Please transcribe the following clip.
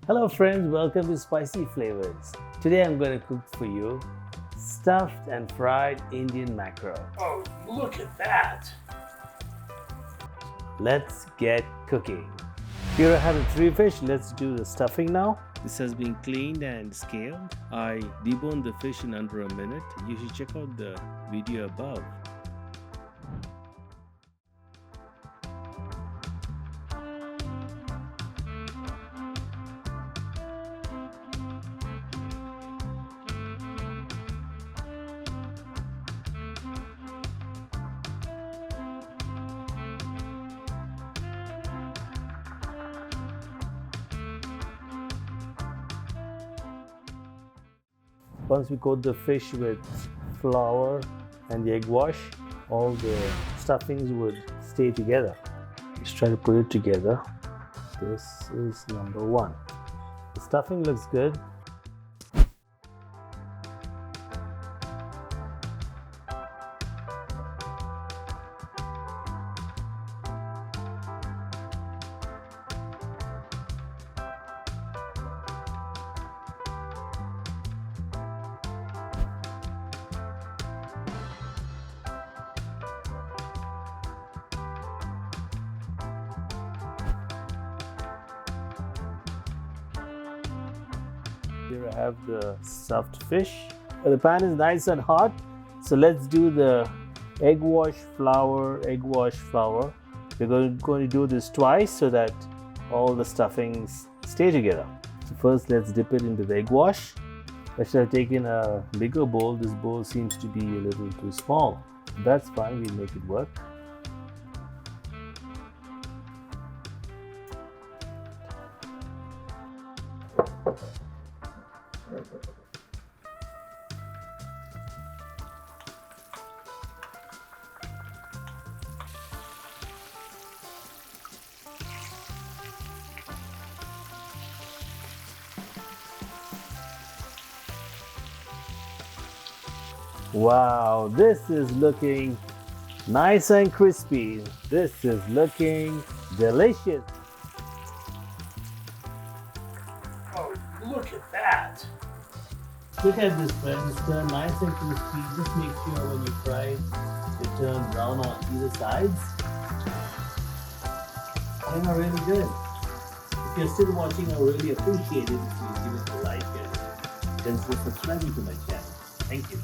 Hello friends, welcome to Spicy Flavors. Today I'm going to cook for you stuffed and fried Indian mackerel. Oh, look at that! Let's get cooking. Here I have the three fish. Let's do the stuffing now. This has been cleaned and scaled. I deboned the fish in under a minute. You should check out the video above. Once we coat the fish with flour and the egg wash, all the stuffings would stay together. Let's try to put it together. This is number one. The stuffing looks good. Here I have the stuffed fish. The pan is nice and hot, so let's do the egg wash flour. We're going to do this twice so that all the stuffings stay together. So first let's dip it into the egg wash. I should have taken a bigger bowl. This bowl seems to be a little too small. That's fine, we'll make it work. Wow, this is looking nice and crispy. This is looking delicious. Oh, look at that! Look at this, friends. It's turned nice and crispy. Just make sure when you fry it, it turns brown on either sides. They are really good. If you're still watching, I really appreciate it if you give it a like and consider subscribing to my channel. Thank you.